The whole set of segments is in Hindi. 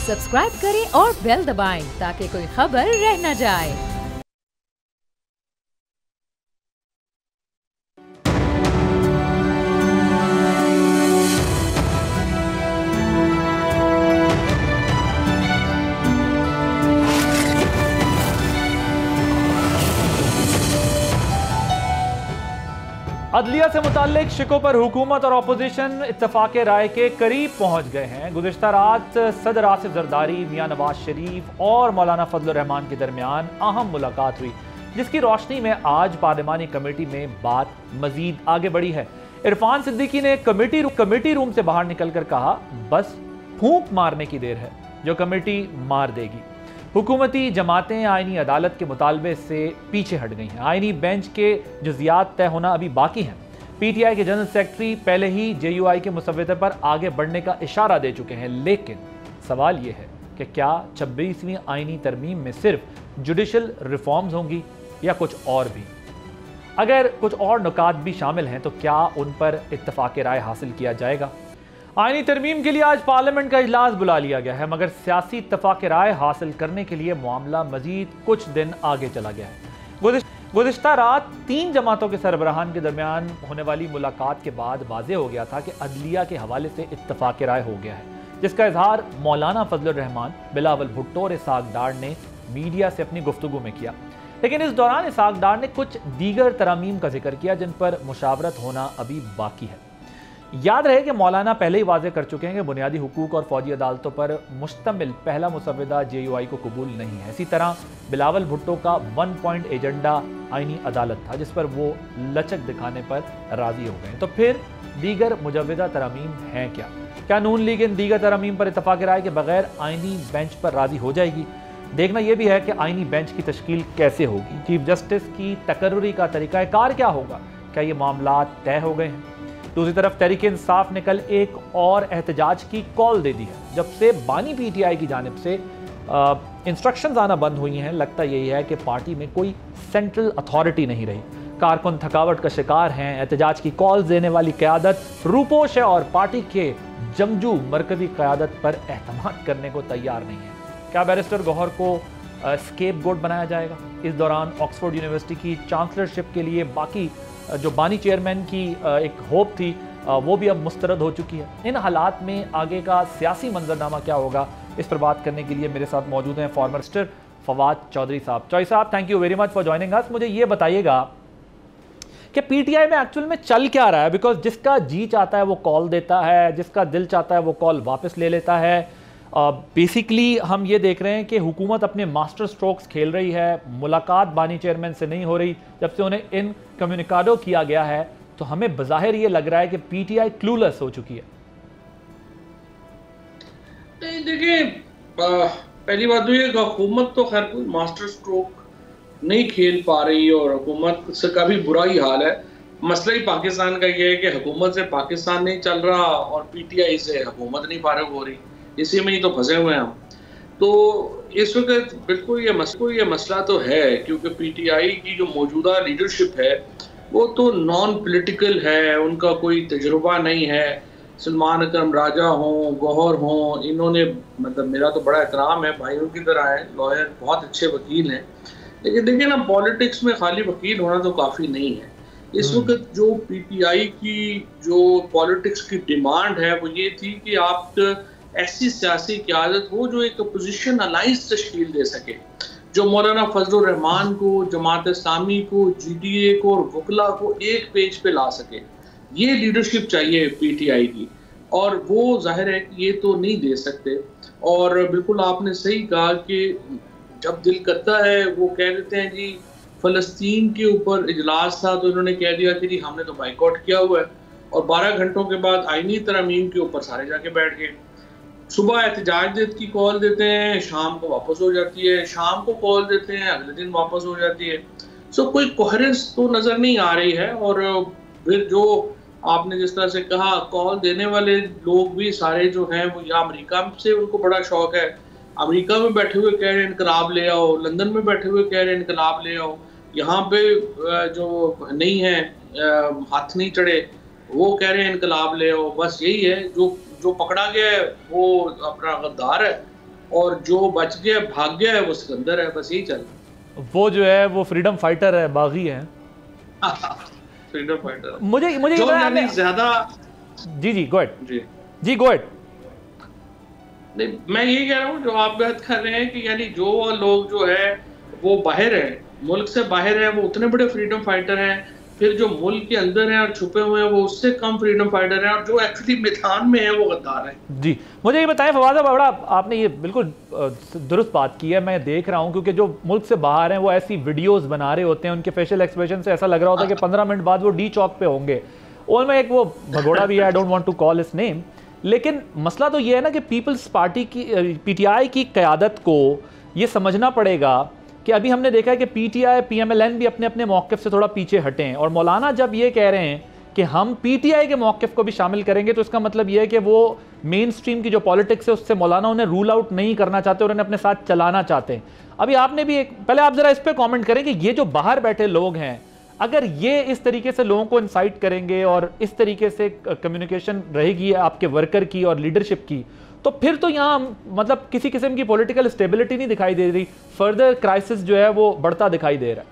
सब्सक्राइब करें और बेल दबाएं ताकि कोई खबर रह न जाए। अदलिया से मुताल्लिक शिकों पर हुकूमत और अपोजिशन इत्तफाक राय के करीब पहुंच गए हैं। गुज़िश्ता रात सदर आसिफ जरदारी, मियां नवाज शरीफ और मौलाना फजल रहमान के दरमियान अहम मुलाकात हुई, जिसकी रोशनी में आज पार्लिमानी कमेटी में बात मजीद आगे बढ़ी है। इरफान सिद्दीकी ने कमेटी रूम से बाहर निकलकर कहा, बस फूंक मारने की देर है, जो कमेटी मार देगी। हुकूमती जमातें आईनी अदालत के मुतालबे से पीछे हट गई हैं। आईनी बेंच के जुजियात तय होना अभी बाकी हैं। पीटीआई के जनरल सेक्रेटरी पहले ही जेयूआई के मुसव्वदे पर आगे बढ़ने का इशारा दे चुके हैं, लेकिन सवाल यह है कि क्या 26वीं आईनी तरमीम में सिर्फ जुडिशल रिफॉर्म्स होंगी या कुछ और भी? अगर कुछ और नुकात भी शामिल हैं तो क्या उन पर इत्तफाक राय हासिल किया जाएगा? आईनी तरमीम के लिए आज पार्लियामेंट का इजलास बुला लिया गया है, मगर सियासी इत्तफाक राय हासिल करने के लिए मामला मजीद कुछ दिन आगे चला गया है। गुज़िश्ता रात 3 जमातों के सरबराहान के दरमियान होने वाली मुलाकात के बाद वाज़ेह हो गया था कि अदलिया के हवाले से इत्तफाक राय हो गया है, जिसका इजहार मौलाना फजल रहमान, बिलावल भुट्टो और इसहाक डार ने मीडिया से अपनी गुफ्तगू में किया। लेकिन इस दौरान इसहाक डार ने कुछ दीगर तरामीम का जिक्र किया जिन पर मुशावरत होना अभी बाकी है। याद रहे कि मौलाना पहले ही वाज़ेह कर चुके हैं कि बुनियादी हुकूक और फौजी अदालतों पर मुश्तमिल पहला मुसव्वदा जेयूआई को कबूल नहीं है। इसी तरह बिलावल भुट्टो का 1 पॉइंट एजेंडा आईनी अदालत था, जिस पर वो लचक दिखाने पर राजी हो गए। तो फिर दीगर मुजव्वदा तरामीम हैं क्या? क्या नून लीग इन दीगर तरामीम पर इत्तफाक राय के बगैर आईनी बेंच पर राजी हो जाएगी? देखना यह भी है कि आईनी बेंच की तश्कील कैसे होगी, चीफ जस्टिस की तकर्रुरी का तरीक़ाकार क्या होगा, क्या ये मामला तय हो गए हैं? दूसरी तरफ तहरीक इंसाफ ने कल एक और एहतजाज की कॉल दे दी है। जब से बानी पीटीआई की जानिब से इंस्ट्रक्शंस आना बंद हुई हैं, लगता यही है कि पार्टी में कोई सेंट्रल अथॉरिटी नहीं रही। कारकुन थकावट का शिकार हैं, एहतजाज की कॉल देने वाली क़यादत रूपोश है और पार्टी के जंगजू मरकजी क़यादत पर एतमाद करने को तैयार नहीं है। क्या बैरिस्टर गौहर को स्केप गोट बनाया जाएगा? इस दौरान ऑक्सफोर्ड यूनिवर्सिटी की चांसलरशिप के लिए बाकी जो बानी चेयरमैन की एक होप थी, वो भी अब मुस्तरद हो चुकी है। इन हालात में आगे का सियासी मंजरनामा क्या होगा, इस पर बात करने के लिए मेरे साथ मौजूद हैं फॉर्मर मिनिस्टर फवाद चौधरी साहब। चौधरी साहब, thank you very much for joining us. मुझे ये बताइएगा कि पीटीआई में एक्चुअल में चल क्या रहा है? बिकॉज जिसका जी चाहता है वो कॉल देता है, जिसका दिल चाहता है वो कॉल वापस ले लेता है। बेसिकली हम ये देख रहे हैं कि हुकूमत अपने मास्टर स्ट्रोक्स खेल रही है। मुलाकात बानी चेयरमैन से नहीं हो रही। जब से उन्हें इन कम्युनिकाडो किया गया है तो हमें बज़ाहिर ये लग रहा है कि पीटीआई क्लूलेस हो चुकी है। नहीं, देखिए, पहली बात तो ये कि हुकूमत तो खैर कोई मास्टर स्ट्रोक नहीं खेल पा रही और हुकूमत से का भी बुरा ही हाल है। मसला ही पाकिस्तान का ये है कि हुकूमत से पाकिस्तान नहीं चल रहा और पीटीआई से हुकूमत नहीं फारिग हो रही। इसी में ही तो फंसे हुए हैं हम। तो इस वक्त बिल्कुल ये मसला तो है, क्योंकि पीटीआई की जो मौजूदा लीडरशिप है वो तो नॉन पॉलिटिकल है, उनका कोई तजुर्बा नहीं है। सलमान अकरम राजा हों, गौहर हों, इन्होंने मतलब मेरा तो बड़ा एहतराम है, भाइयों की तरह है, लॉयर, बहुत अच्छे वकील हैं। लेकिन देखिए ना, पॉलिटिक्स में खाली वकील होना तो काफ़ी नहीं है। इस वक्त जो पीटीआई की जो पॉलिटिक्स की डिमांड है वो ये थी कि आप ऐसी सियासी क़यादत हो जो एक अपोजिशन अलाइंस तश्कील दे सके, जो मौलाना फजल रहमान को, जमात इस्लामी को, जीडीए को और वकला को एक पेज पे ला सके। ये लीडरशिप चाहिए पीटीआई की, और वो जाहिर है कि ये तो नहीं दे सकते। और बिल्कुल आपने सही कहा कि जब दिल करता है वो कह देते हैं जी फ़लस्तीन के ऊपर इजलास था तो इन्होंने कह दिया कि जी हमने तो बाइकआउट किया हुआ है, और 12 घंटों के बाद आईनी तरमीम के ऊपर सारे जाके बैठ गए। सुबह एहतजाज की कॉल देते हैं, शाम को वापस हो जाती है, शाम को कॉल देते हैं, अगले दिन वापस हो जाती है। सो कोई कोहेरेंस तो नज़र नहीं आ रही है। और फिर जो आपने जिस तरह से कहा, कॉल देने वाले लोग भी सारे जो हैं वो या अमेरिका से उनको बड़ा शौक है, अमेरिका में बैठे हुए कह रहे हैं इनकलाब ले आओ, लंदन में बैठे हुए कह रहे हैं इनकलाब ले आओ, यहाँ पे जो नहीं है हाथ नहीं चढ़े वो कह रहे हैं इनकलाब ले आओ। बस यही है, जो पकड़ा गया है वो अपना गद्दार है और जो बच गया भाग गया है वो सिकंदर है, बस यही चल रहा है। वो जो है वो फ्रीडम फाइटर है, बागी है। फ्रीडम फाइटर मुझे मुझे जो यानी ज्यादा। जी गो अहेड। जी गो अहेड। नहीं, मैं यही कह रहा हूँ जो आप बात कर रहे हैं कि यानी जो लोग जो है वो बाहर है, मुल्क से बाहर है, वो उतने बड़े फ्रीडम फाइटर हैं, फिर जो मुल्क के अंदर हैं और छुपे हुए हैं वो उससे कम फ्रीडम फाइटर हैं, और जो एक्चुअली मैदान में है वो गद्दार है। जी मुझे ये बताएं फवाद साहब, बड़ा आपने ये बिल्कुल दुरुस्त बात की है, मैं देख रहा हूँ क्योंकि जो मुल्क से बाहर हैं वो ऐसी वीडियोस बना रहे होते हैं, उनके फेशियल एक्सप्रेशन से ऐसा लग रहा होता है कि 15 मिनट बाद वो डी चौक पे होंगे। उनमें एक वो भगोड़ा भी है, I don't want to call his name, लेकिन मसला तो ये है ना कि पीपल्स पार्टी की पीटीआई की क़यादत को ये समझना पड़ेगा कि अभी हमने देखा है कि पीटीआई पीएमएलएन भी अपने अपने मौक़िफ़ से थोड़ा पीछे हटे हैं, और मौलाना जब ये कह रहे हैं कि हम पीटीआई के मौक़िफ़ को भी शामिल करेंगे तो इसका मतलब ये है कि वो मेन स्ट्रीम की जो पॉलिटिक्स है उससे मौलाना उन्हें रूल आउट नहीं करना चाहते और उन्हें अपने साथ चलाना चाहते हैं। अभी आपने भी पहले आप ज़रा इस पर कॉमेंट करें कि ये जो बाहर बैठे लोग हैं, अगर ये इस तरीके से लोगों को इंसाइट करेंगे और इस तरीके से कम्युनिकेशन रहेगी आपके वर्कर की और लीडरशिप की, तो फिर तो यहाँ मतलब किसी किस्म की पॉलिटिकल स्टेबिलिटी नहीं दिखाई दे रही, फर्दर क्राइसिस जो है वो बढ़ता दिखाई दे रहा है।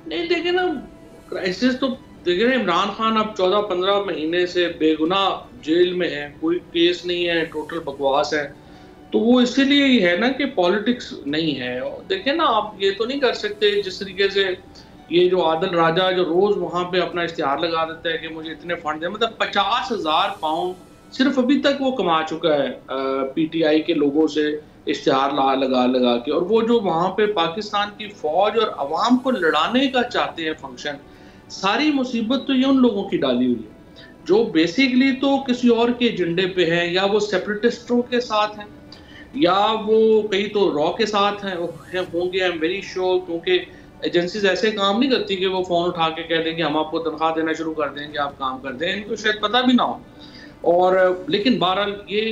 नहीं देखिए ना, क्राइसिस तो देखिए ना, इमरान खान अब 14-15 महीने से बेगुनाह जेल में है, कोई केस नहीं है, टोटल बकवास है, तो वो इसीलिए ही है ना कि पॉलिटिक्स नहीं है। और देखिए ना, आप ये तो नहीं कर सकते जिस तरीके से ये जो आदिल राजा जो रोज वहां पे अपना इश्तिहार लगा देता है कि मुझे इतने फंड दे, मतलब 50,000 पाउंड सिर्फ अभी तक वो कमा चुका है पीटीआई के लोगों से इश्तिहार लगा के। और वो जो वहां पे पाकिस्तान की फौज और अवाम को लड़ाने का चाहते हैं फंक्शन, सारी मुसीबत तो ये उन लोगों की डाली हुई है जो बेसिकली तो किसी और के एजेंडे पे हैं, या वो सेपरेटिस्टों के साथ हैं, या वो कहीं तो रॉ के साथ हैं होंगे, आई एम वेरी श्योर, क्योंकि एजेंसीज ऐसे काम नहीं करती कि वो फोन उठा के कह दें कि हम आपको तनख्वाह देना शुरू कर देंगे, आप काम कर दें, इनको शायद पता भी ना हो। और लेकिन बहरहाल ये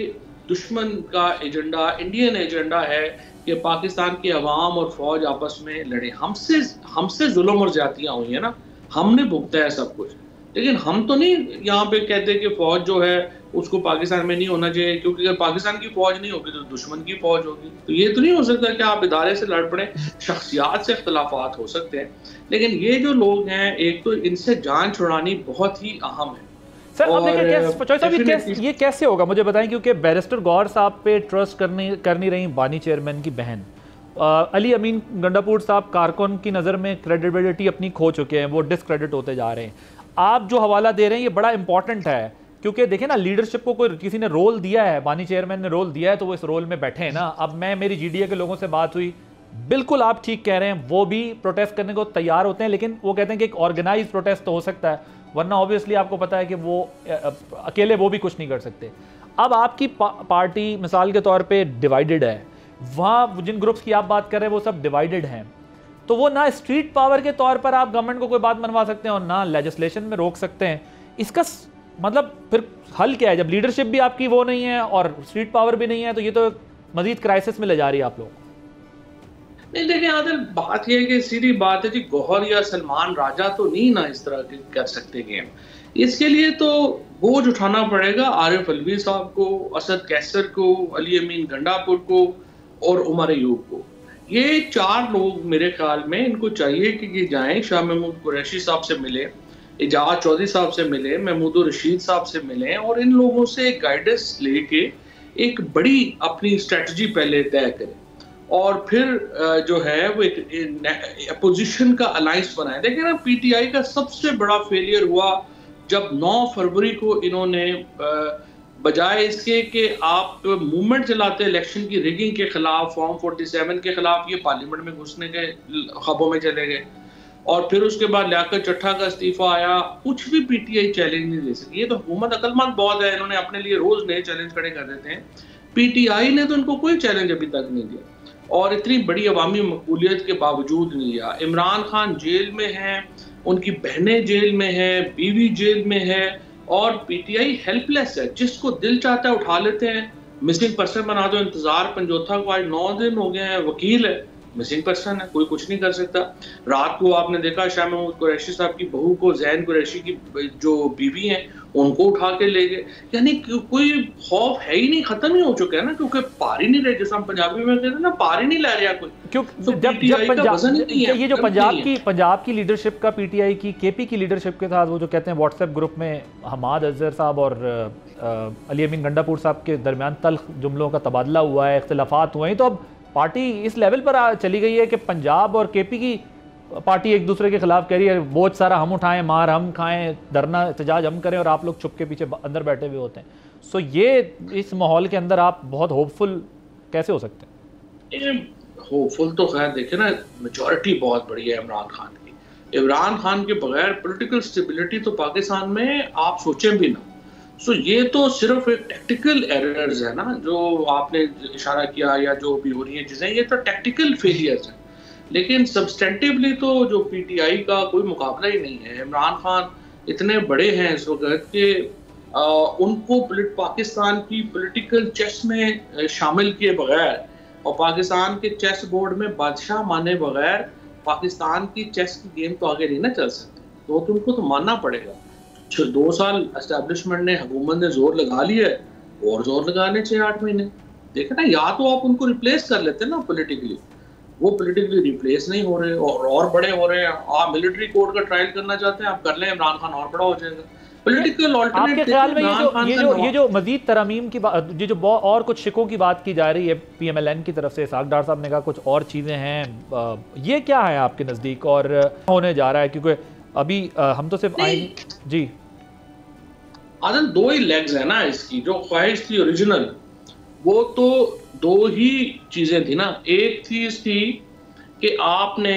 दुश्मन का एजेंडा, इंडियन एजेंडा है कि पाकिस्तान की अवाम और फौज आपस में लड़े। हमसे जुल्म और ज्यादतियां हुई है ना, हमने भुगता है सब कुछ, लेकिन हम तो नहीं यहाँ पे कहते कि फौज जो है उसको पाकिस्तान में नहीं होना चाहिए, क्योंकि अगर पाकिस्तान की फौज नहीं होगी तो दुश्मन की फौज होगी। तो ये तो नहीं हो सकता कि आप इदारे से लड़ पड़े, शख्सियात से इख्तलाफात हो सकते हैं, लेकिन ये जो लोग हैं, एक तो इनसे जान छुड़ानी बहुत ही अहम है। सर अब ये कैसे होगा मुझे बताएं, क्योंकि बैरिस्टर गौहर साहब पे ट्रस्ट कर नहीं रही बानी चेयरमैन की बहन, अली अमीन गंडापुर साहब कारकुन की नज़र में क्रेडिबिलिटी अपनी खो चुके हैं, वो डिसक्रेडिट होते जा रहे हैं। आप जो हवाला दे रहे हैं ये बड़ा इंपॉर्टेंट है, क्योंकि देखिए ना, लीडरशिप को कोई किसी ने रोल दिया है, बानी चेयरमैन ने रोल दिया है, तो वो इस रोल में बैठे हैं ना। अब मेरी जीडीए के लोगों से बात हुई, बिल्कुल आप ठीक कह रहे हैं, वो भी प्रोटेस्ट करने को तैयार होते हैं, लेकिन वो कहते हैं कि एक ऑर्गेनाइज प्रोटेस्ट तो हो सकता है, वरना ऑब्वियसली आपको पता है कि वो अकेले वो भी कुछ नहीं कर सकते। अब आपकी पार्टी मिसाल के तौर पे डिवाइडेड है, वहाँ जिन ग्रुप्स की आप बात कर रहे हैं वो सब डिवाइडेड हैं, तो वो ना स्ट्रीट पावर के तौर पर आप गवर्नमेंट को कोई बात मनवा सकते हैं और ना लेजिस्लेशन में रोक सकते हैं। इसका मतलब फिर हल क्या है, जब लीडरशिप भी आपकी वो नहीं है और स्ट्रीट पावर भी नहीं है, तो ये तो मजीद क्राइसिस में ले जा रही है आप लोग। नहीं देखिए आदिल, बात यह है कि सीधी बात है जी, गौहर या सलमान राजा तो नहीं ना इस तरह के कर सकते गेम। इसके लिए तो बोझ उठाना पड़ेगा आरिफ अलवी साहब को, असद कैसर को, अली अमीन गंडापुर को और उमर अयूब को। ये 4 लोग मेरे ख्याल में इनको चाहिए कि ये जाएं, शाह महमूद कुरैशी साहब से मिले, एजाज चौधरी साहब से मिले, महमूद रशीद साहब से मिले, और इन लोगों से गाइडेंस लेके एक बड़ी अपनी स्ट्रेटजी पहले तय करें, और फिर जो है वो एक अपोजिशन का अलायंस बनाए। देखिए ना, पीटीआई का सबसे बड़ा फेलियर हुआ जब 9 फरवरी को इन्होंने बजाय इसके कि आप मूवमेंट चलाते इलेक्शन की रिगिंग के खिलाफ, फॉर्म 47 के खिलाफ, ये पार्लियामेंट में घुसने के ख्वाबों में चले गए, और फिर उसके बाद लियाकत चट्ठा का इस्तीफा आया, कुछ भी पीटीआई चैलेंज नहीं दे सकी। ये तो हुकूमत अक्लमंद बहुत है, इन्होंने अपने लिए रोज नए चैलेंज खड़े कर देते हैं। पीटीआई ने तो इनको कोई चैलेंज अभी तक नहीं दिया, और इतनी बड़ी अवामी मकबूलियत के बावजूद नहीं लिया। इमरान खान जेल में हैं, उनकी बहनें जेल में हैं, बीवी जेल में है, और पीटीआई हेल्पलेस है, जिसको दिल चाहता है उठा लेते हैं, मिसिंग पर्सन बना दो। इंतजार पंजोथा को आज 9 दिन हो गए हैं, वकील है, मिसिंग पर्सन है, कोई कुछ नहीं कर सकता। रात को आपने देखा शाह महमूद कुरैशी साहब की बहू को, जैन कुरैशी की जो बीवी हैं, उनको उठा के ले गए। यानी कोई खौफ है ही नहीं, खत्म ही हो चुका है ना, क्योंकि पार ही नहीं रहे, जैसे हम पंजाबी में कहते हैं ना, पार ही नहीं ला रहा कोई। क्योंकि जब ये जो पंजाब की लीडरशिप का, पीटीआई की, केपी की लीडरशिप के साथ वो जो कहते हैं व्हाट्सएप ग्रुप में हमाद अजहर साहब और अली अमीन गंडापुर साहब के दरमियान तल्ख जुमलों का तबादला हुआ है, इख्तिलाफात हुए हैं, तो अब पार्टी इस लेवल पर चली गई है कि पंजाब और केपी की पार्टी एक दूसरे के खिलाफ कह रही है बोझ सारा हम उठाएं, मार हम खाएं, धरना एहतजाज हम करें और आप लोग चुप के पीछे अंदर बैठे हुए होते हैं। सो ये इस माहौल के अंदर आप बहुत होपफुल कैसे हो सकते हैं? होपफुल तो खैर देखे ना, मेजॉरिटी बहुत बड़ी है इमरान खान की। इमरान खान के बगैर पॉलिटिकल स्टेबिलिटी तो पाकिस्तान में आप सोचें भी ना। सो ये तो सिर्फ एक टैक्टिकल एरर्स है ना, जो आपने इशारा किया, या जो भी हो रही है चीज़ें, ये तो टैक्टिकल फेलियर्स हैं। लेकिन सब्सटेंटिवली तो जो पीटीआई का कोई मुकाबला ही नहीं है। इमरान खान इतने बड़े हैं इस वक्त कि उनको पाकिस्तान की पॉलिटिकल चेस में शामिल किए बगैर और पाकिस्तान के चेस बोर्ड में बादशाह माने बगैर पाकिस्तान की चेस की गेम तो आगे नहीं ना चल सकती। तो तुमको तो मानना पड़ेगा। 2 साल एस्टेब्लिशमेंट ने, हुकूमत ने जोर लगा लिया है, और जोर लगाने 6-8 महीने देखे ना। या तो आप उनको रिप्लेस कर लेते ना पॉलिटिकली, वो पॉलिटिकली रिप्लेस नहीं हो रहे और बड़े हो रहे हैं। आप मिलिट्री कोड का ट्रायल करना चाहते हैं, आप कर लें, इमरान खान और बड़ा हो जाएगा। पॉलिटिकल आपके ख्याल में ये जो मजीद तरमीम की बात, ये जो और कुछ शिकों की बात की जा रही है पीएमएलएन की तरफ से, इसहाक डार साहब ने कहा कुछ और चीज़ें हैं, ये क्या है आपके नज़दीक और होने जा रहा है? क्योंकि अभी हम तो सिर्फ जी आदल 2 ही लेग्स है ना इसकी। जो ख्वाहिश थी ओरिजिनल, वो तो 2 ही चीजें थी ना। एक थी इसकी कि आपने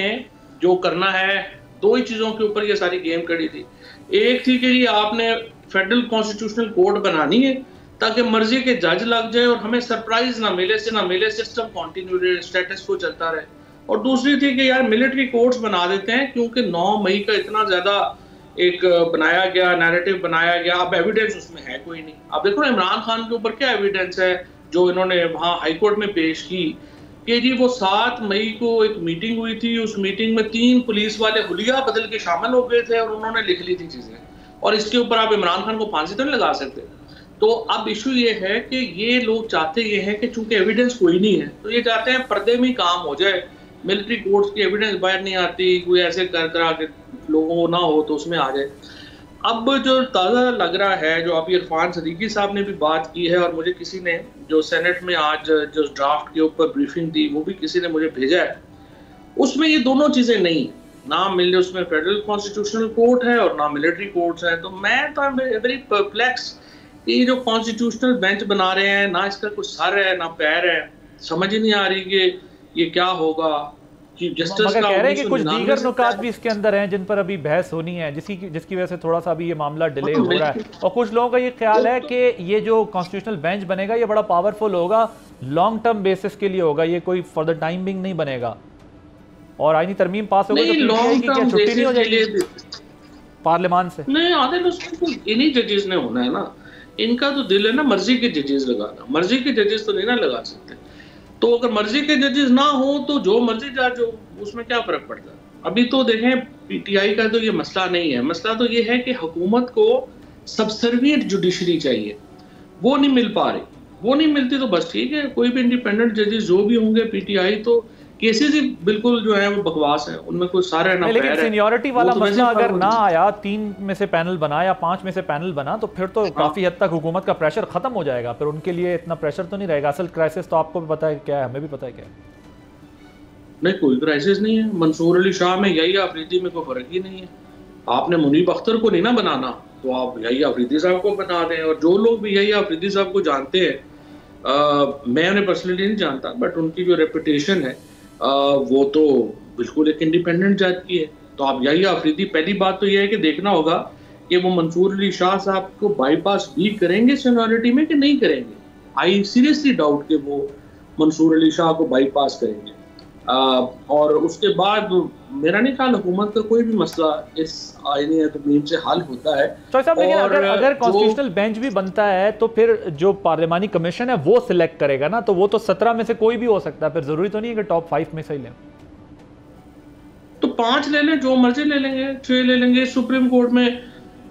जो करना है, 2 ही चीजों के ऊपर ये सारी गेम करी थी। एक थी कि आपने फेडरल कॉन्स्टिट्यूशनल कोड बनानी है ताकि मर्जी के जज लग जाए और हमें सरप्राइज ना मिले, सिस्टम कंटिन्यू स्टेटस को चलता रहे। और दूसरी थी कि यार मिलिट्री कोर्ट्स बना देते हैं, क्योंकि 9 मई का इतना ज्यादा एक बनाया गया नैरेटिव बनाया गया, अब एविडेंस उसमें है कोई नहीं। अब देखो ना इमरान खान के ऊपर क्या एविडेंस है जो इन्होंने वहाँ हाईकोर्ट में पेश की कि जी वो 7 मई को एक मीटिंग हुई थी, उस मीटिंग में 3 पुलिस वाले हुलिया बदल के शामिल हो गए थे और उन्होंने लिख ली थी चीजें, और इसके ऊपर आप इमरान खान को फांसी तो नहीं लगा सकते। तो अब इशू ये है कि ये लोग चाहते ये हैं कि चूंकि एविडेंस कोई नहीं है, तो ये चाहते हैं पर्दे में काम हो जाए, मिलिट्री कोर्ट्स की एविडेंस बाहर नहीं आती, कोई ऐसे कर करा के लोगों को ना हो तो उसमें आ जाए। अब जो ताज़ा लग रहा है, जो अभी इरफान सदीकी साहब ने भी बात की है, और मुझे किसी ने जो सेनेट में आज जो ड्राफ्ट के ऊपर ब्रीफिंग दी वो भी किसी ने मुझे भेजा है, उसमें ये दोनों चीज़ें नहीं ना मिले। उसमें फेडरल कॉन्स्टिट्यूशनल कोर्ट है और ना मिलिट्री कोर्ट्स हैं। तो मैं तो वेरी परप्लेक्स, ये जो कॉन्स्टिट्यूशनल बेंच बना रहे हैं, ना इसका कुछ सर है ना पैर है, समझ ही नहीं आ रही कि ये क्या होगा। मगर कह रहे हैं कि कुछ दीगर नुकात भी इसके अंदर हैं जिन पर अभी बहस होनी है, जिसकी वजह से थोड़ा सा अभी ये मामला डिले हो रहा है। और कुछ लोगों का ये ख्याल है कि ये जो कॉन्स्टिट्यूशनल बेंच बनेगा ये बड़ा पावरफुल होगा, लॉन्ग टर्म बेसिस के लिए होगा, ये कोई फॉर द टाइम बिंग नहीं बनेगा। और आईनी तरमीम पास हो गई तो छुट्टी नहीं हो जाएगी पार्लियामान से? नहीं आदिल, उसमें इन्हीं जजेस ने होना है ना, इनका तो दिल है ना मर्जी के जजेस लगाना, मर्जी के जजेस तो नहीं ना लगा सकते। तो अगर मर्जी के जजेस ना हो तो जो मर्जी जज हो, उसमें क्या फर्क पड़ता है? अभी तो देखें पीटीआई का तो ये मसला नहीं है, मसला तो ये है कि हुकूमत को सबसर्विएंट जुडिशरी चाहिए, वो नहीं मिल पा रही। वो नहीं मिलती तो बस ठीक है, कोई भी इंडिपेंडेंट जजेस जो भी होंगे पीटीआई, तो केसेस ही बिल्कुल जो है वो बकवास है, उनमें कोई सारे ना। लेकिन सीनियरिटी वाला मसला अगर ना आया, 3 में से पैनल बना या 5 में से पैनल बना, तो फिर तो काफी हद तक हुकूमत का प्रेशर खत्म हो जाएगा, फिर उनके लिए इतना प्रेशर तो नहीं रहेगा। असल क्राइसिस तो आपको भी पता है क्या है, हमें भी पता है क्या है। नहीं, कोई क्राइसिस नहीं है। मंसूर अली शाह में यही अफरीदी में कोई फर्क ही नहीं है। आपने मुनीब अख्तर को नहीं ना बनाना, तो आप यही अफरीदी साहब को बना दें। और जो लोग भी यही अफरीदी साहब को जानते हैं, मैं उन्हें पर्सनली नहीं जानता, बट उनकी जो रेपुटेशन है वो तो बिल्कुल एक इंडिपेंडेंट जज की है। तो आप यही अफरीदी, पहली बात तो यह है कि देखना होगा कि वो मंसूर अली शाह साहब को बाईपास भी करेंगे सीनियरिटी में कि नहीं करेंगे। आई सीरियसली डाउट कि वो मंसूर अली शाह को बाईपास करेंगे। और उसके बाद मेरा नहीं ख्याल हुकूमत का कोई भी मसला इस आईनी तरमीम से हल होता है। तो साहब लेकिन अगर कॉन्स्टिट्यूशनल बेंच भी बनता है तो फिर जो पार्लिमानी कमीशन है वो सिलेक्ट करेगा ना, तो वो तो 17 में से कोई भी हो सकता है, फिर जरूरी तो नहीं है कि टॉप 5 में से ही लें। तो 5 ले लें, जो मर्जी ले लेंगे, 6 ले लेंगे। सुप्रीम कोर्ट में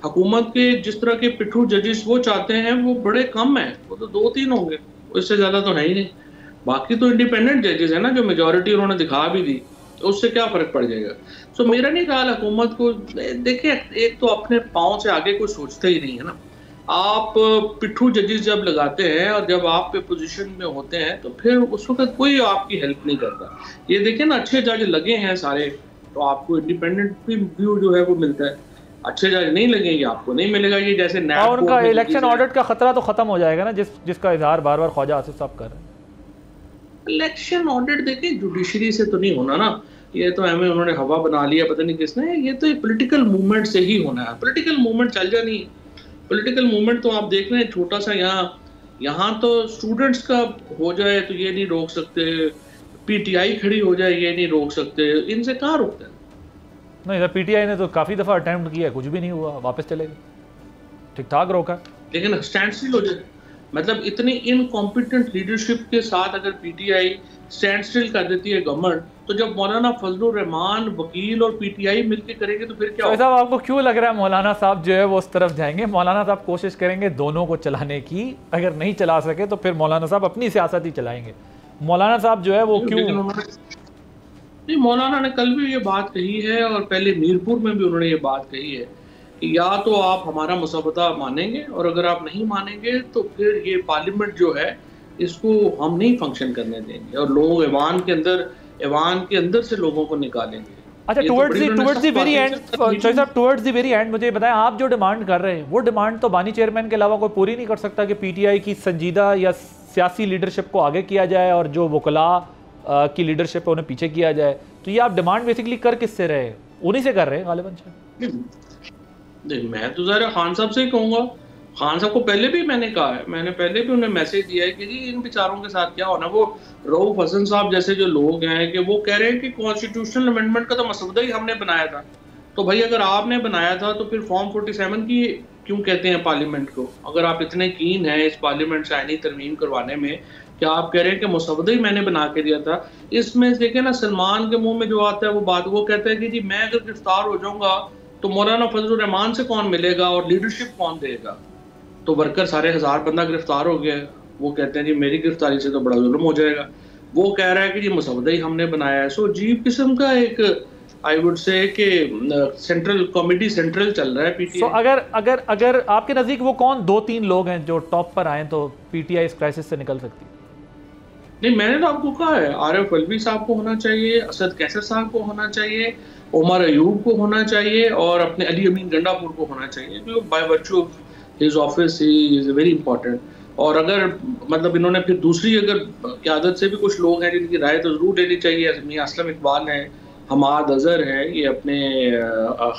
हुकूमत के जिस तरह के पिट्ठू जजेस वो चाहते हैं वो बड़े कम हैं, वो तो 2-3 होंगे, इससे ज्यादा तो है ही नहीं। बाकी तो इंडिपेंडेंट जजेस है ना, जो मेजोरिटी उन्होंने दिखा भी दी, तो उससे क्या फर्क पड़ जाएगा। सो मेरा नहीं ख्याल हुकूमत को, देखिए एक तो अपने पाँव से आगे कोई सोचता ही नहीं है ना। आप पिट्ठू जजेस जब लगाते हैं और जब आप पे पोजीशन में होते हैं तो फिर उस वक्त कोई आपकी हेल्प नहीं करता। ये देखिए ना, अच्छे जज लगे हैं सारे तो आपको इंडिपेंडेंट व्यू जो है वो मिलता है, अच्छे जज नहीं लगेंगे आपको नहीं मिलेगा। ये जैसे और उनका इलेक्शन ऑडिट का खतरा तो खत्म हो जाएगा ना, जिसका इजहार बार बार ख्वाजा आसिफ साहब कर रहे हैं। इलेक्शन ऑडिट देखिए जुडिशरी से तो नहीं होना ना, ये तो हमें उन्होंने हवा बना लिया पता नहीं किसने, ये तो पॉलिटिकल मूवमेंट से ही होना है। पॉलिटिकल मूवमेंट चल जानी है, पॉलिटिकल मूवमेंट तो आप देख रहे हैं छोटा सा यहाँ तो स्टूडेंट्स का हो जाए तो ये नहीं रोक सकते, पीटीआई खड़ी हो जाए ये नहीं रोक सकते, इनसे कहाँ रोकते हैं। नहीं सर, पीटीआई ने तो काफी दफा अटेम्प्ट किया, कुछ भी नहीं हुआ, वापस चले गए, ठीक ठाक रोका। लेकिन स्टैंड स्टिल हो जाए, मतलब इतनी इनकॉम्पिटेंट लीडरशिप के साथ अगर पीटीआई स्टैंड स्टिल कर देती है गवर्नमेंट, तो जब मौलाना फजलुर रहमान वकील और पीटीआई मिलकर करेंगे तो फिर क्या होगा? साहब आपको क्यों लग रहा है मौलाना साहब जो है वो उस तरफ जाएंगे? मौलाना साहब कोशिश करेंगे दोनों को चलाने की, अगर नहीं चला सके तो फिर मौलाना साहब अपनी सियासत ही चलाएंगे। मौलाना साहब जो है वो क्यों? नहीं, मौलाना ने कल भी ये बात कही है और पहले मीरपुर में भी उन्होंने ये बात कही है कि या तो आप हमारा मुसवदा मानेंगे और अगर आप नहीं मानेंगे तो फिर ये पार्लियामेंट जो है इसको हम नहीं फंक्शन करने देंगे और लोग ऐवान के अंदर से लोगों को निकालेंगे। अच्छा, टुवर्ड्स द वेरी एंड मुझे बताएं, आप जो डिमांड कर रहे हैं वो डिमांड तो बानी चेयरमैन के अलावा कोई पूरी नहीं कर सकता कि पीटीआई की संजीदा या सियासी लीडरशिप को आगे किया जाए और जो वकला की लीडरशिप है उन्हें पीछे किया जाए। तो ये आप डिमांड बेसिकली कर किससे रहे हैं? उन्हीं से कर रहे हैं गालिबन शायद। मैं तो ज़रा खान साहब से ही कहूँगा, खान साहब को पहले भी मैंने कहा है, मैंने पहले भी उन्हें मैसेज दिया है कि जी इन बेचारों के साथ क्या होना। वो रऊफ हसन साहब जैसे जो लोग हैं कि वो कह रहे हैं कि कॉन्स्टिट्यूशनल अमेंडमेंट का तो मसौदा ही हमने बनाया था। तो भाई अगर आपने बनाया था तो फिर फॉर्म 47 की क्यों कहते हैं पार्लियामेंट को? अगर आप इतने कीन हैं इस पार्लियामेंट से आईनी तरमीम करवाने में, क्या आप कह रहे हैं कि मसौदा ही मैंने बना के दिया था? इसमें देखें ना, सलमान के मुंह में जो आता है वो बात, वो कहता है कि जी मैं अगर गिरफ्तार हो जाऊंगा तो मौलाना फजलुर रहमान से कौन मिलेगा और लीडरशिप कौन देगा? तो वर्कर सारे 1000 बंदा गिरफ्तार हो गया, वो कहते हैं जी मेरी गिरफ्तारी से तो बड़ा जुल्म हो जाएगा। वो कह रहा है कि जी मसौदा ही हमने बनाया है। सो अजीब किस्म का एक आई वुड से कि सेंट्रल कॉमेडी सेंट्रल चल रहा है पीटीआई। अगर आपके नजदीक वो कौन 2-3 लोग हैं जो टॉप पर आए तो पीटीआई इस क्राइसिस से निकल सकती है? नहीं, मैंने तो आपको कहा है, आरिफ अलवी साहब को होना चाहिए, असद कैसर साहब को होना चाहिए, उमर अयूब को होना चाहिए और अपने अली अमीन गंडापुर को होना चाहिए, क्योंकि by virtue of his office he is very important. और अगर मतलब इन्होंने फिर दूसरी अगर क़यादत से भी कुछ लोग हैं जिनकी राय तो जरूर लेनी चाहिए, मियां असलम इकबाल हैं, हमाद अजहर है, ये अपने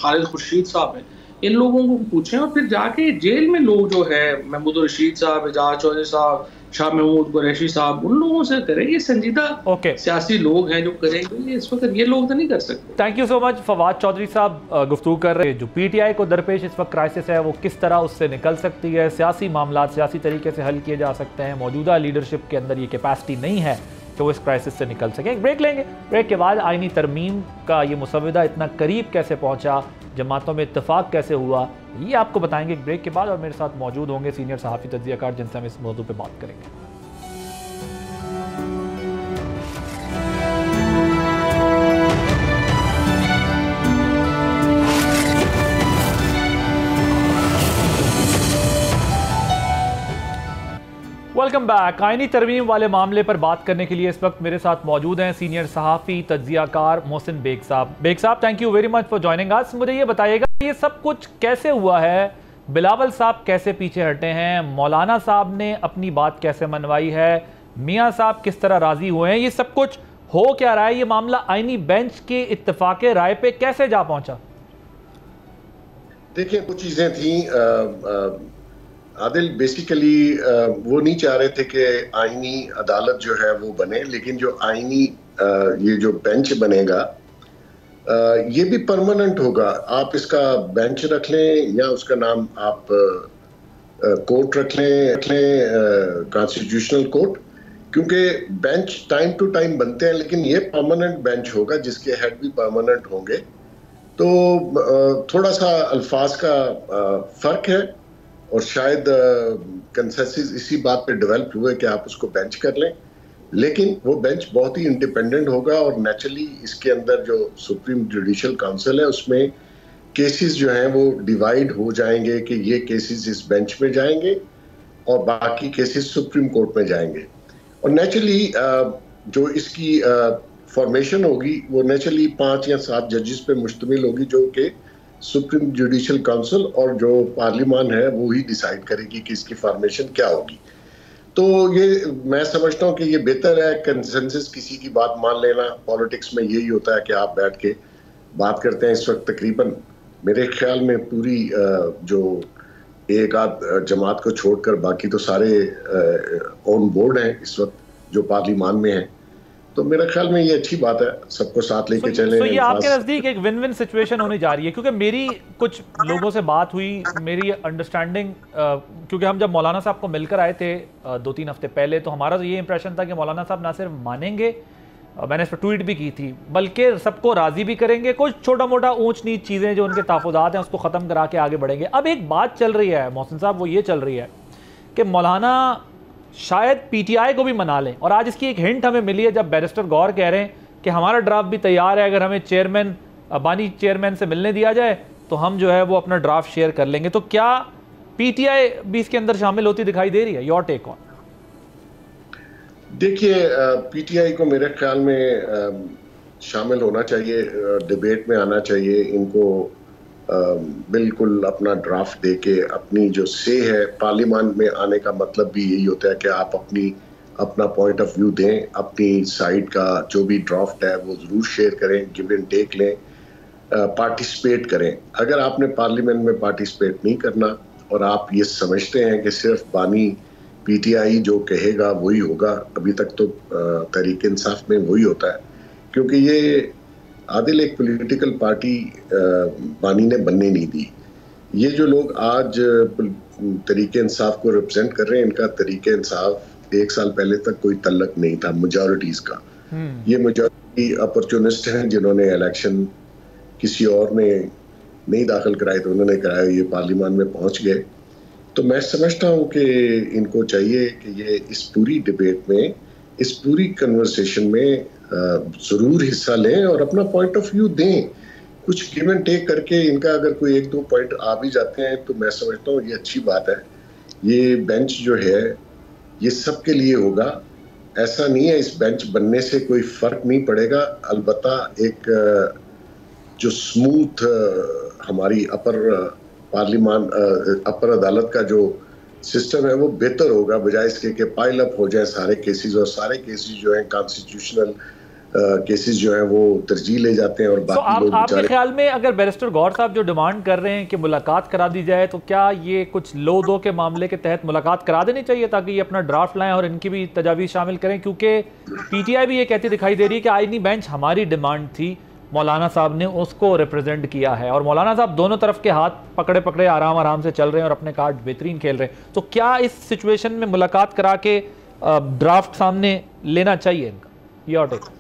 खालिद खुर्शीद साहब हैं, इन लोगों को पूछें और फिर जाके जेल में लोग जो है महमूद रशीद साहब, एजाज चौधरी साहब, शाह महमूद कुरैशी साहब, उन लोगों से करें। ये संजीदा सियासी लोग हैं जो करेंगे, इस वक्त ये लोग तो नहीं कर सकते। Thank you so much. Fawad Chaudhry साहब गुफ्तगू कर रहे हैं जो पीटीआई को दरपेश इस वक्त क्राइसिस है वो किस तरह उससे निकल सकती है, सियासी मामला सियासी तरीके से हल किए जा सकते हैं, मौजूदा लीडरशिप के अंदर ये कैपेसिटी नहीं है कि वो इस क्राइसिस से निकल सकें। ब्रेक लेंगे, ब्रेक के बाद आईनी तरमीम का ये मुसवदा इतना करीब कैसे पहुंचा, जमातों में इत्तेफाक कैसे हुआ, ये आपको बताएंगे ब्रेक के बाद। और मेरे साथ मौजूद होंगे सीनियर सहाफ़ी तज्ज़ियाकार जिनसे हम इस मौजू पे बात करेंगे। Welcome back. आईनी तरमीम वाले मामले पर बात करने के लिए इस वक्त मेरे साथ मौजूद हैं सीनियर सहाफ़ी तज्ज़ियाकार मोहसिन बेग साहब। बेग साहब, thank you very much for joining us. मुझे ये बताइएगा ये सब कुछ कैसे हुआ है, बिलावल साहब कैसे पीछे हटे हैं, मौलाना साहब ने अपनी बात कैसे मनवाई है, मियाँ साहब किस तरह राजी हुए हैं, ये सब कुछ हो क्या रहा है, ये मामला आईनी बेंच के इत्तेफाक राय पे कैसे जा पहुंचा? देखिए, कुछ चीजें थी आदिल, बेसिकली वो नहीं चाह रहे थे कि आईनी अदालत जो है वो बने, लेकिन जो आईनी ये जो बेंच बनेगा ये भी परमानेंट होगा। आप इसका बेंच रख लें या उसका नाम आप कोर्ट रख लें कॉन्स्टिट्यूशनल कोर्ट, क्योंकि बेंच टाइम टू टाइम बनते हैं, लेकिन ये परमानेंट बेंच होगा जिसके हेड भी परमानेंट होंगे। तो थोड़ा सा अल्फाज का फर्क है और शायद कंसेंसस इसी बात पे डेवलप हुए कि आप उसको बेंच कर लें, लेकिन वो बेंच बहुत ही इंडिपेंडेंट होगा और नेचुरली इसके अंदर जो सुप्रीम जुडिशियल काउंसिल है उसमें केसेस जो हैं वो डिवाइड हो जाएंगे कि ये केसेस इस बेंच में जाएंगे और बाकी केसेस सुप्रीम कोर्ट में जाएंगे। और नेचुरली जो इसकी फॉर्मेशन होगी वो नेचुरली 5 या 7 जजेस पे मुश्तमिल होगी, जो कि सुप्रीम जुडिशियल काउंसिल और जो पार्लियामान है वो ही डिसाइड करेगी कि इसकी फॉर्मेशन क्या होगी। तो ये मैं समझता हूँ कि ये बेहतर है कंसेंसस किसी की बात मान लेना। पॉलिटिक्स में यही होता है कि आप बैठ के बात करते हैं। इस वक्त तकरीबन मेरे ख्याल में पूरी जो एक आध जमात को छोड़कर बाकी तो सारे ऑन बोर्ड हैं इस वक्त जो पार्लियामान में हैं। तो मेरे ख्याल में ये अच्छी बात है, सबको साथ लेके चलें। तो ये आपके नज़दीक एक विन विन सिचुएशन होने जा रही है, क्योंकि मेरी कुछ लोगों से बात हुई, मेरी अंडरस्टैंडिंग क्योंकि हम जब मौलाना साहब को मिलकर आए थे 2-3 हफ्ते पहले, तो हमारा तो ये इंप्रेशन था कि मौलाना साहब ना सिर्फ मानेंगे, मैंने इस पर ट्वीट भी की थी, बल्कि सबको राज़ी भी करेंगे। कुछ छोटा मोटा ऊंच नीच चीज़ें जो उनके ताफ़ुदात हैं उसको ख़त्म करा के आगे बढ़ेंगे। अब एक बात चल रही है मोहसिन साहब, वो ये चल रही है कि मौलाना शायद पीटीआई को भी मना लें, और आज इसकी एक हिंट हमें मिली है जब बैरिस्टर गौर कह रहे हैं कि हमारा ड्राफ्ट भी तैयार है, अगर हमें चेयरमैन बानी चेयरमैन से मिलने दिया जाए तो हम जो है वो अपना ड्राफ्ट शेयर कर लेंगे। तो क्या पीटीआई भी इसके अंदर शामिल होती दिखाई दे रही है? Your take on. देखिए, पीटीआई को मेरे ख्याल में शामिल होना चाहिए, डिबेट में आना चाहिए। इनको बिल्कुल अपना ड्राफ्ट देके अपनी जो से है पार्लियामान में आने का मतलब भी यही होता है कि आप अपना पॉइंट ऑफ व्यू दें, अपनी साइड का जो भी ड्राफ्ट है वो ज़रूर शेयर करें, गिव एंड टेक लें, पार्टिसिपेट करें। अगर आपने पार्लियामेंट में पार्टिसिपेट नहीं करना और आप ये समझते हैं कि सिर्फ बानी पीटीआई जो कहेगा वही होगा, अभी तक तो तहरीक इंसाफ में वही होता है, क्योंकि ये आदिल एक पॉलिटिकल पार्टी बानी ने बनने नहीं दी। ये जो लोग आज तहरीक इंसाफ को रिप्रेजेंट कर रहे हैं, इनका तहरीक इंसाफ 1 साल पहले तक कोई तल्लक नहीं था मेजॉरिटीज का। ये मेजॉरिटी अपॉर्चुनिस्ट हैं जिन्होंने इलेक्शन किसी और ने नहीं दाखिल कराए तो उन्होंने कराया, ये पार्लियामान में पहुंच गए। तो मैं समझता हूं कि इनको चाहिए कि ये इस पूरी डिबेट में, इस पूरी कन्वर्सेशन में जरूर हिस्सा लें और अपना पॉइंट ऑफ व्यू दें, कुछ गिव एंड टेक करके। इनका अगर कोई 1-2 पॉइंट आ भी जाते हैं तो मैं समझता हूँ ये अच्छी बात है। ये बेंच जो है ये सबके लिए होगा, ऐसा नहीं है इस बेंच बनने से कोई फर्क नहीं पड़ेगा। अलबत्ता एक जो स्मूथ हमारी पार्लियामान अपर अदालत का जो सिस्टम है वो बेहतर होगा, बजाय इसके कि पाइल अप हो जाए सारे केसेस, और सारे केसेस जो हैं कॉन्स्टिट्यूशनल केसेस जो हैं वो तरजीह ले जाते हैं और बाकी लोग आपके ख्याल में अगर बैरिस्टर गौर साहब जो डिमांड कर रहे हैं कि मुलाकात करा दी जाए, तो क्या ये कुछ लो दो के मामले के तहत मुलाकात करा देनी चाहिए ताकि ये अपना ड्राफ्ट लाएं और इनकी भी तजावीज़ शामिल करें? क्योंकि पीटीआई भी ये कहती दिखाई दे रही है कि आईनी बेंच हमारी डिमांड थी, मौलाना साहब ने उसको रिप्रेजेंट किया है, और मौलाना साहब दोनों तरफ के हाथ पकड़े पकड़े आराम से चल रहे हैं और अपने कार्ड बेहतरीन खेल रहे हैं। तो क्या इस सिचुएशन में मुलाकात करा के ड्राफ्ट सामने लेना चाहिए इनका? Your take.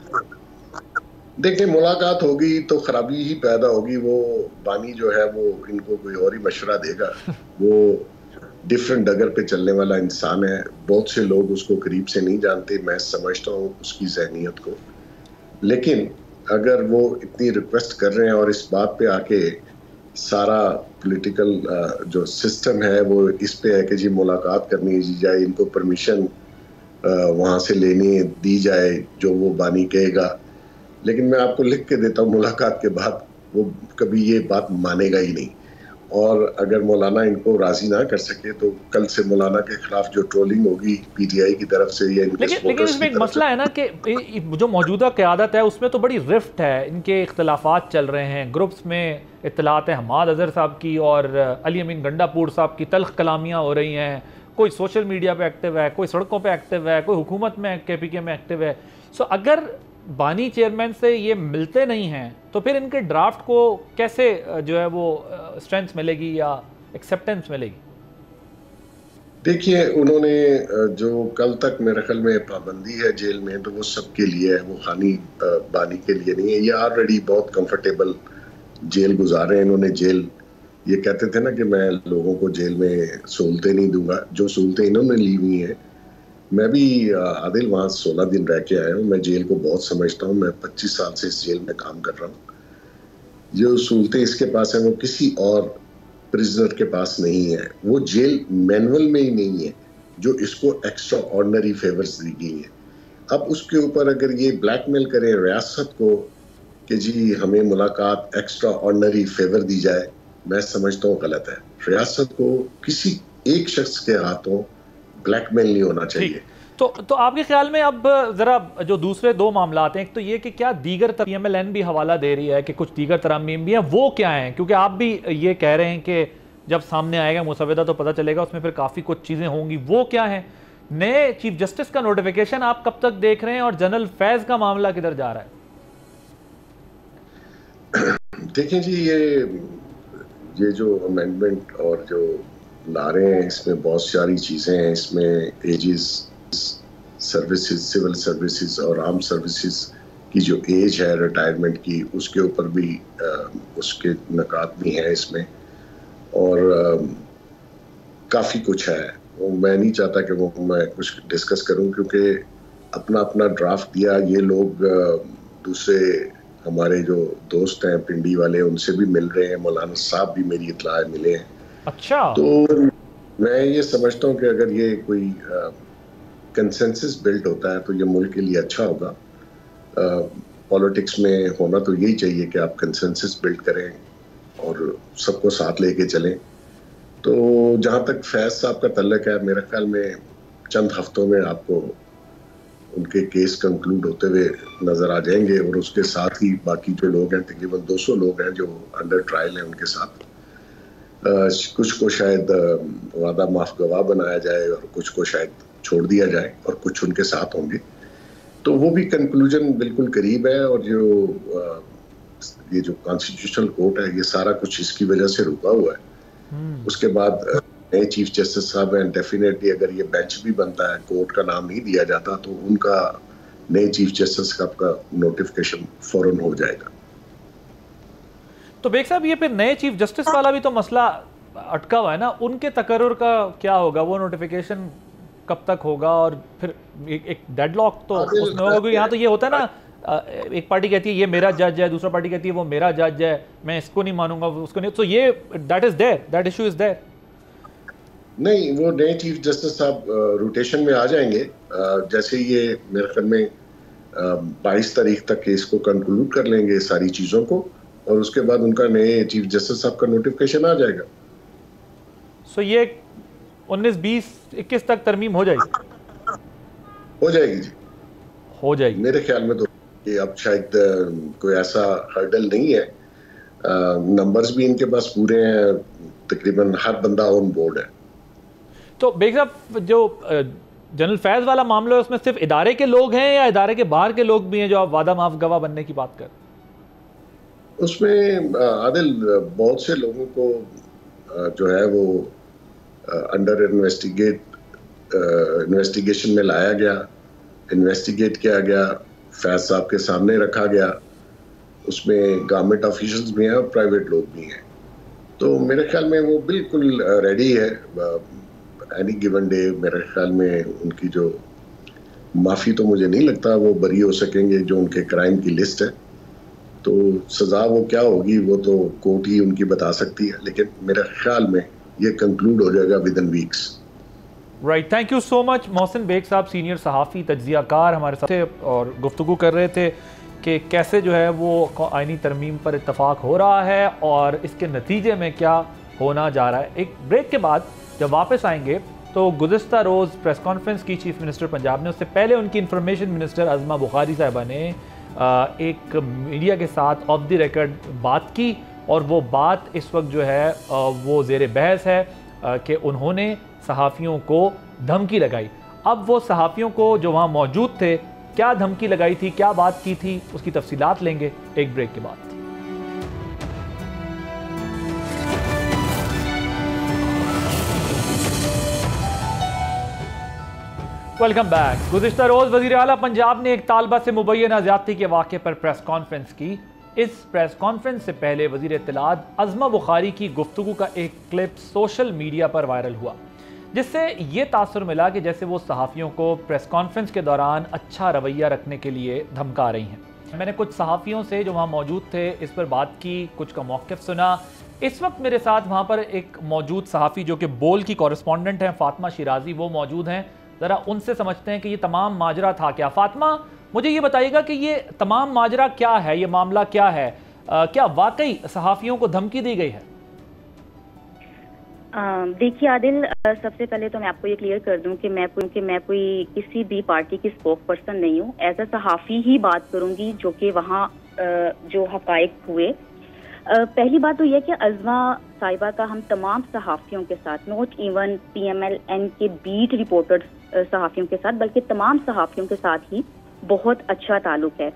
देखिए, मुलाकात होगी तो खराबी ही पैदा होगी। वो बानी जो है वो इनको कोई और ही मशवरा देगा। वो डिफरेंट डगर पे चलने वाला इंसान है, बहुत से लोग उसको करीब से नहीं जानते, मैं समझता हूँ उसकी जहनीत को। लेकिन अगर वो इतनी रिक्वेस्ट कर रहे हैं और इस बात पे आके सारा पॉलिटिकल जो सिस्टम है वो इस पे है कि जी मुलाकात करनी जाए, इनको परमिशन वहाँ से लेनी दी जाए जो वो बानी कहेगा। लेकिन मैं आपको लिख के देता हूँ, मुलाकात के बाद वो कभी ये बात मानेगा ही नहीं। और अगर मौलाना इनको राजी ना कर सके तो कल से मौलाना के खिलाफ जो ट्रोलिंग होगी पीटीआई की तरफ से या इनके लेकिन इसमें एक मसला है ना कि जो मौजूदा क़यादत है उसमें तो बड़ी रिफ्ट है, इनके इख्तलाफात चल रहे हैं। ग्रुप्स में इत्तलात है हमाद अजहर साहब की और अली अमीन गंडापुर साहब की तल्ख कलामियाँ हो रही हैं। कोई सोशल मीडिया पे एक्टिव है, कोई सड़कों पे एक्टिव है, कोई हुकूमत में KPK में एक्टिव है। सो अगर बानी चेयरमैन से ये मिलते नहीं हैं तो फिर इनके ड्राफ्ट को कैसे जो है वो स्ट्रेंथ मिलेगी या एक्सेप्टेंस मिलेगी? देखिए, उन्होंने जो कल तक मेरे ख्याल में पाबंदी है जेल में, तो वो सबके लिए है, वो हानि बानी के लिए नहीं है। ये ऑलरेडी बहुत कंफर्टेबल जेल गुजार रहे हैं। इन्होंने जेल, ये कहते थे ना कि मैं लोगों को जेल में सहूलतें नहीं दूंगा, जो सहूलतें इन्होंने ली हुई हैं। मैं भी आदिल वहाँ 16 दिन रह के आया हूँ, मैं जेल को बहुत समझता हूँ। मैं 25 साल से इस जेल में काम कर रहा हूँ। जो सहूलतें इसके पास हैं वो किसी और प्रिजनर के पास नहीं है। वो जेल मैनुअल में ही नहीं है जो इसको एक्स्ट्रा ऑर्डिनरी फेवर्स दी गई है। अब उसके ऊपर अगर ये ब्लैकमेल करें रियासत को कि जी हमें मुलाकात एक्स्ट्रा ऑर्डिनरी फेवर दी जाए, मैं समझता हूँ गलत है। रियासत को किसी एक शख्स के हाथों ब्लैकमेल नहीं होना चाहिए। तो आपके ख्याल में अब जरा जो दूसरे दो मामला हैं, एक तो ये कि क्या दीगर PMLN भी हवाला दे रही है कि कुछ दीगर तरामीम भी हैं, वो क्या हैं? क्योंकि आप भी ये कह रहे हैं कि जब सामने आएगा मुसवदा तो पता चलेगा, उसमें फिर काफ़ी कुछ चीज़ें होंगी। वो क्या हैं? नए चीफ जस्टिस का नोटिफिकेशन आप कब तक देख रहे हैं और जनरल फैज़ का मामला किधर जा रहा है? देखें जी, ये जो अमेंडमेंट और जो ला रहे हैं, इसमें बहुत सारी चीज़ें हैं। इसमें एजेस, सर्विसेज, सिविल सर्विसेज और आर्म सर्विसेज की जो एज है रिटायरमेंट की, उसके ऊपर भी उसके नकात भी हैं इसमें, और काफ़ी कुछ है। वो मैं नहीं चाहता कि वो मैं कुछ डिस्कस करूं, क्योंकि अपना अपना ड्राफ्ट दिया। ये लोग दूसरे हमारे जो दोस्त हैं पिंडी वाले, उनसे भी मिल रहे हैं। मौलाना साहब भी मेरी इत्तला मिले हैं। अच्छा। तो मैं ये समझता हूँ कि अगर ये कोई कंसेंसस बिल्ड होता है तो ये मुल्क के लिए अच्छा होगा। पॉलिटिक्स में होना तो यही चाहिए कि आप कंसेंसस बिल्ड करें और सबको साथ लेके चलें। तो जहाँ तक फैज साहब का तल्लक है, मेरे ख्याल में चंद हफ्तों में आपको उनके केस कंक्लूड होते हुए नजर आ जाएंगे, और उसके साथ ही बाकी जो लोग हैं, तकरीबन 200 लोग हैं जो अंडर ट्रायल हैं, उनके साथ कुछ को शायद वादा माफ गवाह बनाया जाए और कुछ को शायद छोड़ दिया जाए, और कुछ उनके साथ होंगे। तो वो भी कंक्लूजन बिल्कुल करीब है। और जो ये जो कॉन्स्टिट्यूशनल कोर्ट है, ये सारा कुछ इसकी वजह से रुका हुआ है। उसके बाद नए चीफ जस्टिस साहब हैं, डेफिनेटली अगर ये बेंच भी बनता है, कोर्ट का नाम नहीं दिया जाता, तो उनका नए चीफ जस्टिस का नोटिफिकेशन फौरन हो जाएगा। तो बेग साहब, ये फिर नए चीफ जस्टिस वाला भी तो मसला अटका हुआ है ना, उनके तकर्रुर का क्या होगा? वो नोटिफिकेशन कब तक होगा? और फिर एक डेडलॉक तो उसमें होगा, क्योंकि यहाँ तो ये होता है ना, एक पार्टी कहती है ये मेरा जज है, दूसरा पार्टी कहती है वो मेरा जज है, मैं इसको नहीं मानूंगा, उसको नहीं। तो ये that is there, that issue is there. नहीं, वो नए चीफ जस्टिस साहब रोटेशन में आ जाएंगे जैसे ये मेरे ख्याल में 22 तारीख तक केस को कंक्लूड कर लेंगे सारी चीजों को, और उसके बाद उनका नए चीफ जस्टिस साहब का नोटिफिकेशन आ जाएगा। सो ये 19, 20, 21 तक तरमीम हो जाएगी? हो जाएगी जी, हो जाएगी मेरे ख्याल में। तो कि अब शायद कोई ऐसा हर्डल नहीं है। नंबर्स भी इनके पास पूरे हैं, तकरीबन हर बंदा ऑन बोर्ड है। तो बेग साहब, जो जनरल फैज वाला मामला है, उसमें सिर्फ इदारे के लोग हैं या इदारे के बाहर के लोग भी हैं जो आप वादा माफ गवाह बनने की बात कर? उसमें आदिल बहुत से लोगों को जो है वो अंडर इन्वेस्टिगेशन में लाया गया, इन्वेस्टिगेट किया गया, फैज साहब के सामने रखा गया। उसमें गवर्नमेंट ऑफिशियल्स भी हैं और प्राइवेट लोग भी हैं। तो मेरे ख्याल में वो बिल्कुल रेडी है। एनी गिवन डे मेरे ख्याल में उनकी जो माफ़ी, तो मुझे नहीं लगता वो बरी हो सकेंगे, जो उनके क्राइम की लिस्ट है। तो सज़ा वो क्या होगी वो तो कोर्ट ही उनकी बता सकती है, लेकिन मेरे ख्याल में ये कंक्लूड हो जाएगा within weeks. Right, thank you so much. Mohsin Baig साहब, सीनियर सहाफ़ी तज्ज़ियाकार, हमारे साथ थे और गुफ्तगू कर रहे थे कि कैसे जो है वो आइनी तरमीम पर इत्तफाक हो रहा है और इसके नतीजे में क्या होना जा रहा है। एक ब्रेक के बाद जब वापस आएंगे तो गुज़िश्ता रोज़ प्रेस कॉन्फ्रेंस की चीफ मिनिस्टर पंजाब ने, उससे पहले उनकी इंफॉर्मेशन मिनिस्टर अज़मा बुखारी साहिबा ने एक मीडिया के साथ ऑफ द रिकॉर्ड बात की, और वो बात इस वक्त जो है वो ज़ेर बहस है कि उन्होंने सहाफ़ियों को धमकी लगाई। अब वो सहाफ़ियों को जो वहाँ मौजूद थे क्या धमकी लगाई थी, क्या बात की थी, उसकी तफसीलात लेंगे एक ब्रेक के बाद। Welcome back. गुज़िश्ता रोज़ वज़ीर आला पंजाब ने एक तालबा से मुबैना ज़्यादती के वाक़े पर प्रेस कॉन्फ्रेंस की। इस प्रेस कॉन्फ्रेंस से पहले वज़ीर इत्तलात अज़मा बुखारी की गुफ्तगू का एक क्लिप सोशल मीडिया पर वायरल हुआ, जिससे ये तासुर मिला कि जैसे वो सहाफ़ियों को प्रेस कॉन्फ्रेंस के दौरान अच्छा रवैया रखने के लिए धमका रही हैं। मैंने कुछ सहाफ़ियों से जो वहाँ मौजूद थे इस पर बात की, कुछ का मौक़िफ़ सुना। इस वक्त मेरे साथ वहाँ पर एक मौजूद सहाफ़ी जो कि बोल की कॉरेस्पॉन्डेंट हैं, फ़ातिमा शिराज़ी, वो मौजूद हैं। ज़रा उनसे समझते हैं कि ये तमाम माजरा था क्या। फ़ातिमा, मुझे ये बताइएगा कि ये तमाम माजरा क्या है, ये मामला क्या है? क्या वाकई सहाफ़ियों को धमकी दी गई है? देखिए आदिल, सबसे पहले तो मैं आपको ये क्लियर कर दूं कि मैं कोई किसी भी पार्टी की स्पोक पर्सन नहीं हूँ। एज अ सहाफ़ी ही बात करूंगी जो कि वहाँ जो हक़ाइक़ हुए। पहली बात तो यह कि अज़मा साहिबा का हम तमाम सहाफ़ियों के साथ, नॉट इवन PMLN के बीट रिपोर्टर्स सहाफ़ियों के साथ, बल्कि तमाम सहाफ़ियों के साथ ही बहुत अच्छा ताल्लुक़ है।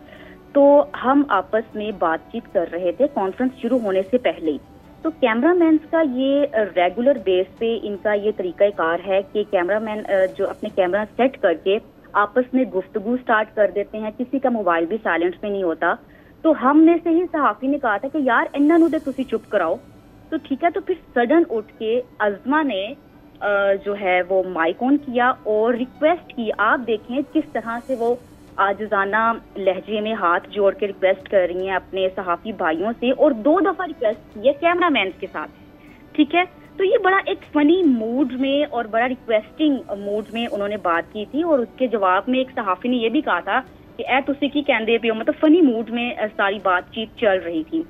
तो हम आपस में बातचीत कर रहे थे कॉन्फ्रेंस शुरू होने से पहले ही। तो कैमरामैन का ये रेगुलर बेस पे इनका ये तरीक़ाकार है कि कैमरामैन जो अपने कैमरा सेट करके आपस में गुफ्तगू स्टार्ट कर देते हैं, किसी का मोबाइल भी साइलेंट में नहीं होता। तो हम में से ही सहाफ़ी ने कहा था कि यार इन्ना नू दे तुसी चुप कराओ। तो ठीक है, तो फिर सडन उठ के अज़मा ने जो है वो माइक ऑन किया और रिक्वेस्ट की। आप देखें किस तरह से वो आजिज़ाना लहजे में हाथ जोड़ के रिक्वेस्ट कर रही हैं अपने सहाफ़ी भाइयों से, और 2 दफ़ा रिक्वेस्ट की है कैमरामैन के साथ। ठीक है, तो ये बड़ा एक फ़नी मूड में और बड़ा रिक्वेस्टिंग मूड में उन्होंने बात की थी। और उसके जवाब में एक सहाफ़ी ने यह भी कहा था कि ए तुसी की कहंदे पे हो, मतलब फ़नी मूड में सारी बातचीत चल रही थी।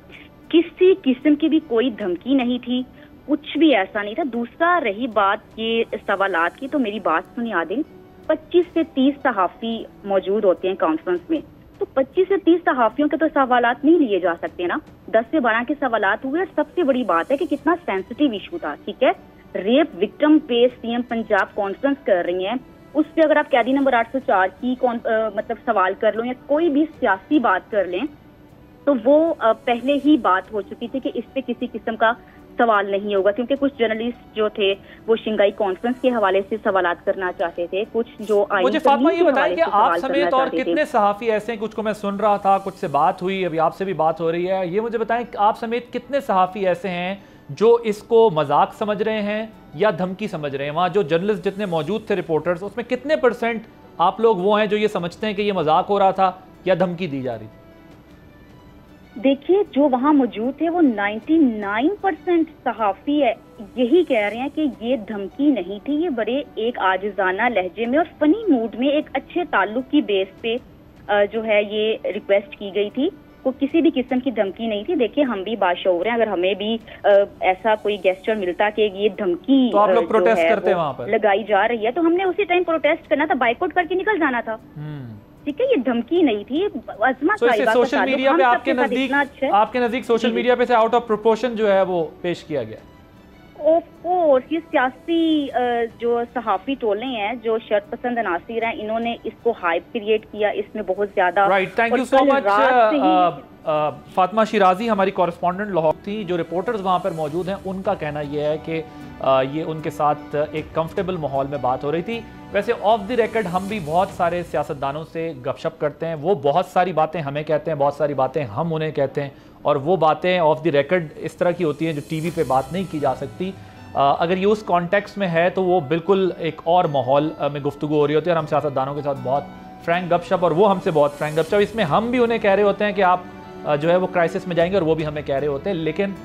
किसी किस्म की भी कोई धमकी नहीं थी, कुछ भी ऐसा नहीं था। दूसरा, रही बात ये सवालात की, तो मेरी बात सुनिए आदिल, 25 से 30 सहाफ़ी मौजूद होते हैं कॉन्फ्रेंस में, तो 25 से 30 सहाफ़ियों के तो सवालात नहीं लिए जा सकते ना। 10 से 12 के सवालात हुए। और सबसे बड़ी बात है कि कितना सेंसिटिव इशू था। ठीक है, रेप विक्टिम पे CM पंजाब कॉन्फ्रेंस कर रही हैं, उस पर अगर आप कैदी नंबर 804 की मतलब सवाल कर लो या कोई भी सियासी बात कर लें, तो वो पहले ही बात हो चुकी थी कि इस पे किसी किस्म का सवाल नहीं होगा, क्योंकि कुछ जर्नलिस्ट जो थे वो शिंगाई कॉन्फ्रेंस के हवाले से सवालात करना चाहते थे, कुछ जो मुझे फातिमा ये बताएं कि आप समेत और कितने सहाफ़ी ऐसे हैं, कुछ को मैं सुन रहा था, कुछ से बात हुई, अभी आपसे भी बात हो रही है, ये मुझे बताएं कि आप समेत कितने सहाफ़ी ऐसे हैं जो इसको मजाक समझ रहे हैं या धमकी समझ रहे हैं? वहाँ जो जर्नलिस्ट जितने मौजूद थे, रिपोर्टर्स, उसमें कितने % आप लोग वो हैं जो ये समझते हैं कि ये मजाक हो रहा था या धमकी दी जा रही थी? देखिए, जो वहाँ मौजूद थे वो 99% सहाफ़ी है यही कह रहे हैं कि ये धमकी नहीं थी, ये बड़े एक आजिज़ाना लहजे में और फनी मूड में एक अच्छे ताल्लुक की बेस पे जो है ये रिक्वेस्ट की गई थी। को किसी भी किस्म की धमकी नहीं थी। देखिए, हम भी बाशऊर हैं, अगर हमें भी ऐसा कोई गेस्चर मिलता कि ये धमकी तो आप लोग प्रोटेस्ट करते हैं वहाँ पर लगाई जा रही है, तो हमने उसी टाइम प्रोटेस्ट करना था, बाइकआउट करके निकल जाना था। ठीक है, ये धमकी नहीं थी। अज़मा साहिबा सोशल मीडिया पे आपके नजदीक सोशल मीडिया पे से आउट ऑफ प्रोपोर्शन जो है वो पेश किया गया। ऑफ कोर्स, ये सियासी जो सहाफ़ी टोले हैं, जो शर्त पसंद अनासिर हैं, इन्होंने इसको हाइप क्रिएट किया, इसमें बहुत ज्यादा। Right, thank you so much. Fatima Shirazi हमारी कॉरेस्पॉन्डेंट लाहौर थी। जो रिपोर्टर्स वहाँ पर मौजूद हैं उनका कहना यह है कि ये उनके साथ एक कंफर्टेबल माहौल में बात हो रही थी। वैसे ऑफ द रिकॉर्ड हम भी बहुत सारे सियासतदानों से गपशप करते हैं, वो बहुत सारी बातें हमें कहते हैं, बहुत सारी बातें हम उन्हें कहते हैं, और वो बातें ऑफ द रिकॉर्ड इस तरह की होती हैं जो टीवी पे बात नहीं की जा सकती। अगर ये उस कॉन्टेक्स्ट में है तो वो बिल्कुल एक और माहौल में गुफ्तगू हो रही होती है, और हम सियासतदानों के साथ बहुत फ्रैंक गपशप, और वो हमसे बहुत फ्रैंक गपशप। इसमें हम भी उन्हें कह रहे होते हैं कि आप जो है वो क्राइसिस में जाएंगे, और वो भी हमें कह रहे होते हैं। लेकिन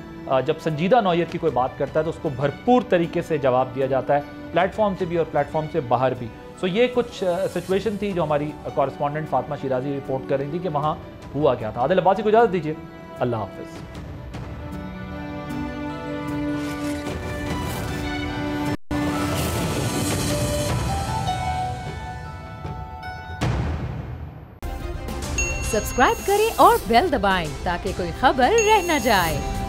जब संजीदा नौयत की कोई बात करता है तो उसको भरपूर तरीके से जवाब दिया जाता है, प्लेटफॉर्म से भी और प्लेटफॉर्म से बाहर भी। सो ये कुछ सिचुएशन थी जो हमारी कॉरेस्पॉन्डेंट फातिमा शिराज़ी रिपोर्ट कर रही थी कि वहाँ हुआ क्या था। आदिल अब्बासी को इजाज़त दीजिए, अल्लाह हाफ़िज़। सब्सक्राइब करें और बेल दबाएं ताकि कोई खबर रह न जाए।